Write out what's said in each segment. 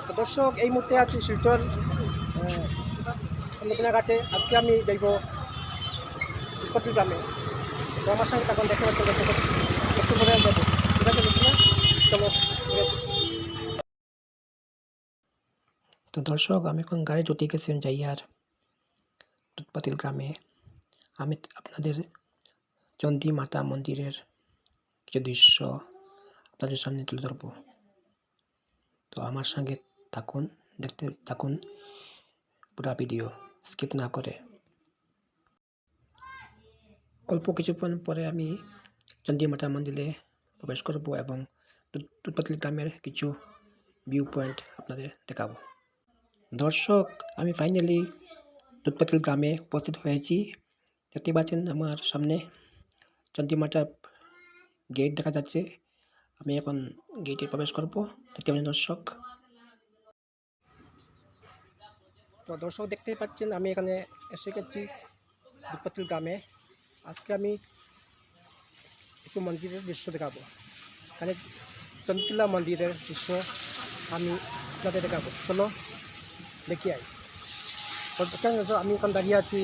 তো দর্শক, এই মুহূর্তে আছি শিলচর চন্দ্রকোনা ঘাটে। আজকে আমি দেখব উৎপত্তি গ্রামে। তো আমার সঙ্গে তখন দেখতে পাচ্ছেন একটু পরে যাবো। ঠিক আছে, বুঝছি না, চলো। তো দর্শক, আমি এখন গাড়ি জুটি গেছেন যাইয়ার দুধপাতিল গ্রামে। আমি আপনাদের চণ্ডী মাতা মন্দিরের কিছু দৃশ্য আপনাদের সামনে তুলে ধরব। তো আমার সঙ্গে থাকুন, দেখতে থাকুন পুরা ভিডিও স্কিপ না করে। অল্প কিছুক্ষণ পরে আমি চণ্ডী মাতা মন্দিরে প্রবেশ করব এবং দুধপাতিল গ্রামের কিছু ভিউ পয়েন্ট আপনাদের দেখাবো। দর্শক, আমি ফাইনালি দুধপাতিল গ্রামে উপস্থিত হয়েছি। দেখতে পাচ্ছেন আমার সামনে চণ্ডী মাতা গেট দেখা যাচ্ছে। আমি এখন গেটে প্রবেশ করব। দেখতে পাচ্ছেন দর্শক। তো দর্শক, দেখতেই পাচ্ছেন আমি এখানে এসে গেছি দুধপাতিল গ্রামে। আজকে আমি কিছু মন্দিরের দৃশ্য দেখাবো। এখানে চন্দ্রকোনা মন্দিরের দৃশ্য আমি আপনাদের দেখাবো। চলো দেখি আই। তো আমি এখন দাঁড়িয়ে আছি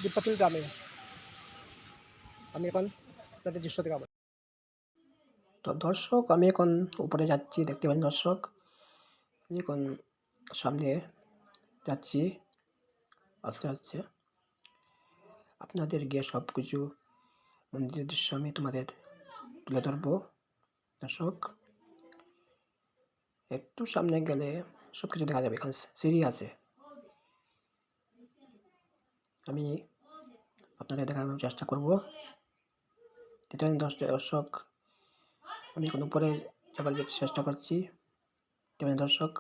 দুধপাতিল গ্রামে। আমি এখন আপনাদের দৃশ্য দেখাবো। তো দর্শক, আমি এখন উপরে যাচ্ছি। দেখতে পাচ্ছেন দর্শক, আমি এখন সামনে যাচ্ছি আস্তে আস্তে। আপনাদের গিয়ে সব কিছু মন্দিরের দৃশ্য আমি তোমাদের তুলে ধরবো। দর্শক, একটু সামনে গেলে সব কিছু দেখা যাবে। এখানে সিঁড়ি আছে, আমি আপনাদের দেখানোর চেষ্টা করব। দর্শক, আমি এখন উপরে যাবার চেষ্টা করছি। দর্শক,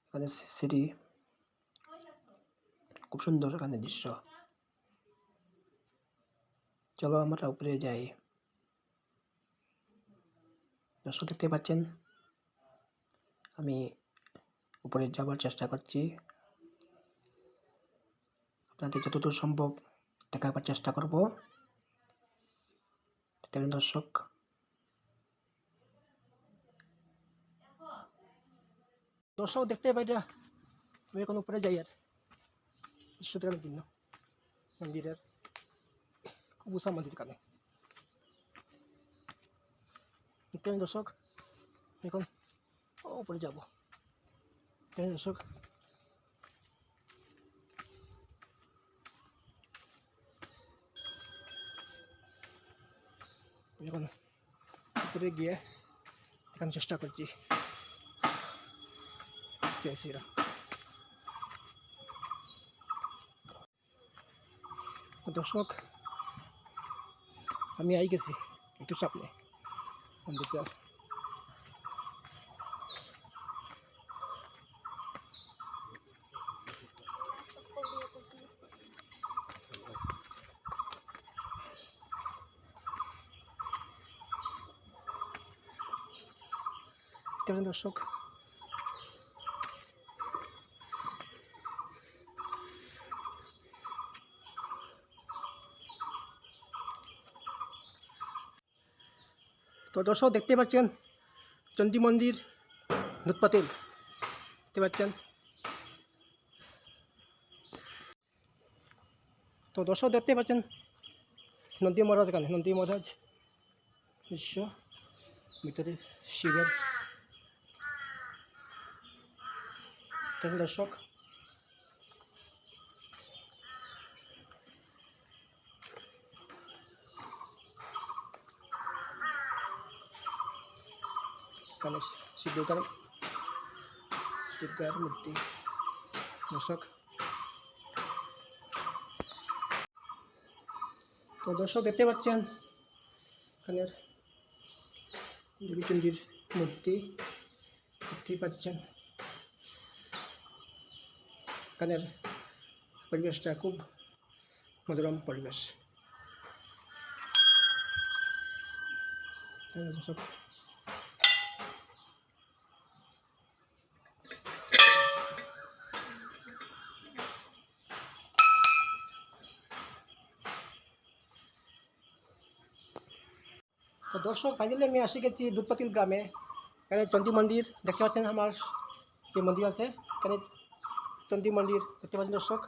এখানে সিঁড়ি, খুব সুন্দর এখানে দৃশ্য। চলো আমরা উপরে যাই। দর্শক, দেখতে পাচ্ছেন আমি উপরে যাবার চেষ্টা করছি। আপনাদের যতদূর সম্ভব দেখাবার চেষ্টা করব। দর্শক, দেখতে পাই না, আমি এখন উপরে যাই আর দৃশ্য দেখানোর জন্য মন্দিরের। খুব উঁচা মন্দির এখানে। দর্শক, এখন উপরে যাবো। দর্শক, এখন উপরে গিয়ে দেখানোর চেষ্টা করছি। জয় শ্রীরাম। দর্শক, আমি আই গেছি একটু সামনে মন্দিরটা। দর্শক, তো দর্শক, দেখতে পাচ্ছেন চণ্ডী মন্দির দুধপাতিল, দেখতে পাচ্ছেন। তো দর্শক, দেখতে পাচ্ছেন নন্দী মহারাজ, এখানে নন্দী মহারাজ দৃশ্য, ভিতরে শিবের। দর্শক, এখানে শিব দুর্গার মূর্তি। দর্শক, তো দর্শক, দেখতে পাচ্ছেন এখানের দেবীচণ্ডীর মূর্তি, দেখতেই পাচ্ছেন। এখানের পরিবেশটা খুব মনোরম পরিবেশ। দর্শক, তো দর্শক, ফাইনালি আমি আসি গেছি দুধপাতিল গ্রামে। এখানে চণ্ডী মন্দির দেখতে পাচ্ছেন, আমার যে মন্দির আছে এখানে চণ্ডী মন্দির দেখতে পাচ্ছেন দর্শক।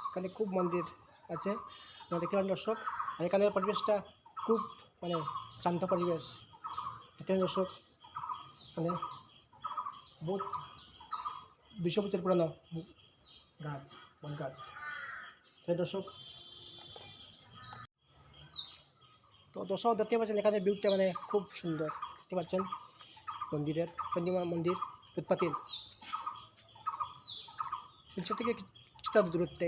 এখানে খুব মন্দির আছে দেখতে পাচ্ছেন দর্শক। আর এখানের পরিবেশটা খুব মানে শান্ত পরিবেশ দেখতে পাচ্ছেন দর্শক। এখানে বহুত 200 বছর পুরানো গাছ, বট গাছ দর্শক। তো দর্শক দেখতে পাচ্ছেন এখানে ভিউটা মানে খুব সুন্দর দেখতে পাচ্ছেন মন্দিরের, চণ্ডীমা মন্দির উৎপাতিল সূর্য থেকে কিছুটা দূরত্বে।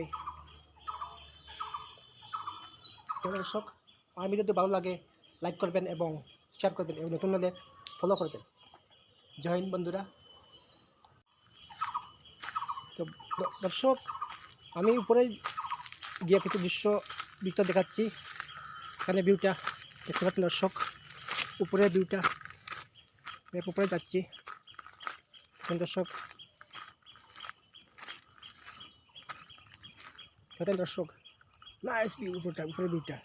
দর্শক আমার ভিডিও যদি ভালো লাগে লাইক করবেন এবং শেয়ার করবেন এবং নতুন হলে ফলো করবেন। জয় হিন্দ বন্ধুরা। তো দর্শক আমি উপরে গিয়ে কিছু দৃশ্য ভিউটা দেখাচ্ছি। এখানে ভিউটা দেখতে পাচ্ছেন দর্শক, উপরে ভিউটা উপরে যাচ্ছি দর্শক। দেখেন দর্শক নাইস ভিউ উপরে ভিউটা।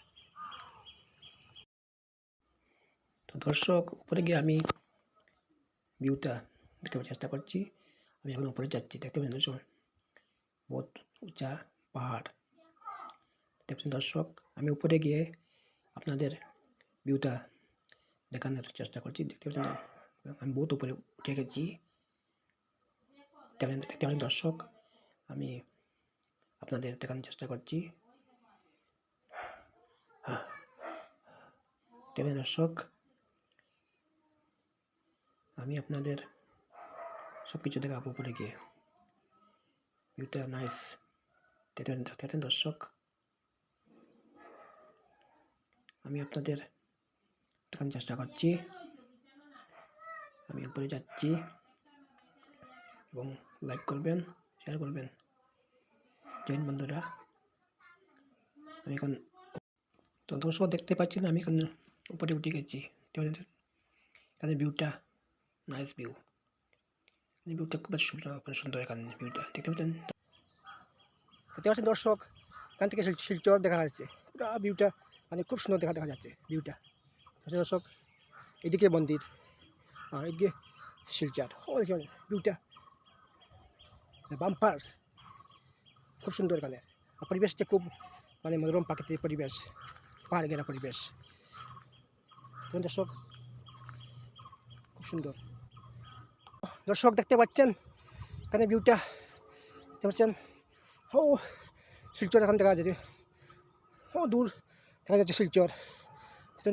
তো দর্শক উপরে গিয়ে আমি ভিউটা দেখার চেষ্টা করছি। আমি এখন উপরে যাচ্ছি, দেখতে পাচ্ছেন দর্শক বহুত উঁচা পাহাড় দেখতে পাচ্ছেন দর্শক। আমি উপরে গিয়ে আপনাদের ভিউটা দেখানোর চেষ্টা করছি, দেখতে পাচ্ছেন আমি বহুত উপরে উঠে গেছি দেখতে পাচ্ছেন দর্শক। আমি আপনাদের দেখানোর চেষ্টা করছি দেখবেন দর্শক। আমি আপনাদের সব কিছু দেখাবো উপরে গিয়ে, ভিউটা নাইস দেখতে দর্শক। আমি আপনাদের দেখানোর চেষ্টা করছি, আমি উপরে যাচ্ছি এবং লাইক করবেন, শেয়ার করবেন। জয় হিন্দ বন্ধুরা। আমি এখন তো দর্শক দেখতে পাচ্ছেন আমি এখন উপরে উঠে গেছি, এখানে ভিউটা নাইস ভিউ, ভিউটা খুব সুন্দর এখানে ভিউটা দেখতে পাচ্ছেন দর্শক। এখান থেকে শিলচর দেখা যাচ্ছে, পুরো ভিউটা মানে খুব সুন্দর দেখা যাচ্ছে ভিউটা দর্শক। এদিকে মন্দির আর এদিকে শিলচর, ও দেখুন ভিউটা বাম্পার, খুব সুন্দর এখানে। আর পরিবেশটা খুব মানে মনোরম প্রাকৃতিক পরিবেশ, পাহাড় ঘেরা পরিবেশ দর্শক, খুব সুন্দর দর্শক দেখতে পাচ্ছেন এখানে ভিউটা দেখতে পাচ্ছেন। ও শিলচর এখান দেখা যাচ্ছে, ও দূর দেখা যাচ্ছে শিলচর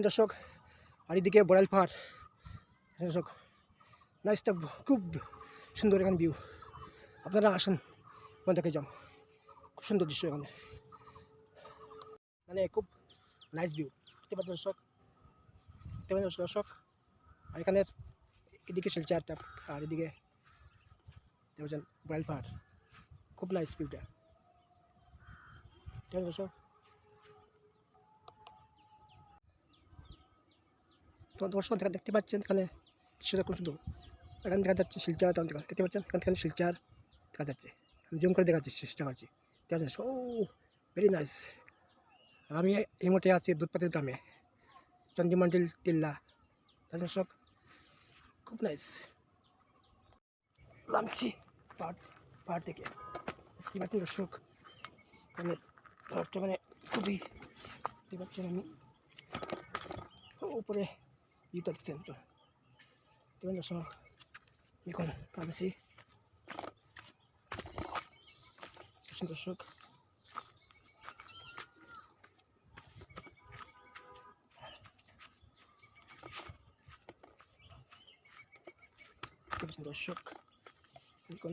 দর্শক। আর এদিকে বড়াইল পাহাড় দর্শক, নাইসটা খুব সুন্দর এখানে ভিউ। আপনারা আসেন দেখে যান, খুব সুন্দর দৃশ্য এখানে, মানে খুব নাইস ভিউ দেখতে পাচ্ছেন দর্শক, দেখতে পাচ্ছেন দর্শক। আর এখানের এদিকে শিলচরটা আর এদিকে দেখছেন বড়াইল পাহাড়, খুব নাইস ভিউটা দর্শক। তো দর্শক দেখতে পাচ্ছেন এখানে দৃশ্যটা খুব সুন্দর। এখানে দেখা যাচ্ছে শিলচর, দেখতে পাচ্ছেন এখানে শিলচর দেখা যাচ্ছে, জুম করে দেখাচ্ছি চেষ্টা করছি দেখা যাচ্ছে। ও ভেরি নাইস। আর আমি এই মুহূর্তে আছি দুধপাতিল গ্রামে, চণ্ডী মন্দির টিল্লা দর্শক, খুব নাইস নামছি পাহাড় থেকে দেখতে পাচ্ছেন দর্শক। মানে পাহাড়টা মানে খুবই দেখতে পাচ্ছেন আমি উপরে ভিউটা দেখছেন দেখবেন দর্শক। এখন নামছি দর্শক, দর্শক এখন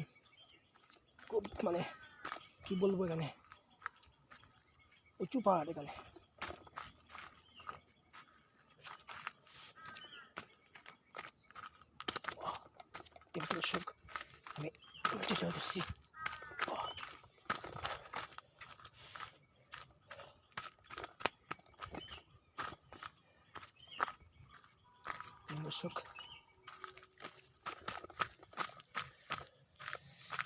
খুব মানে কি বলবো, এখানে উঁচু পাহাড় এখানে দর্শক। আমি চেষ্টা করছি দর্শক।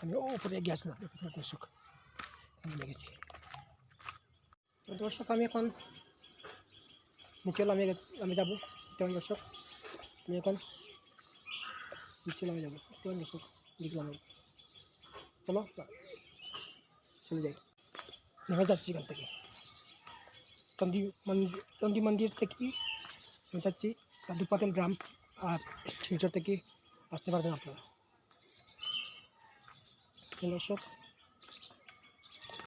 আমি উপরে গিয়েছিলাম দর্শক, লেগেছি দর্শক। আমি এখন নিচে আমি যাবো দেখতে পারেন দর্শক, আমি এখন নিচে নামে যাবো। দেখতে পারেন দর্শক, দেখলাম আমি। চলো চলে যাই, নেমে যাচ্ছি এখান থেকে চন্ডী মন্দির থেকে আমি যাচ্ছি দুপাতেল গ্রাম, আর শিলচর থেকে আসতে পারবেন আপনারা। দর্শক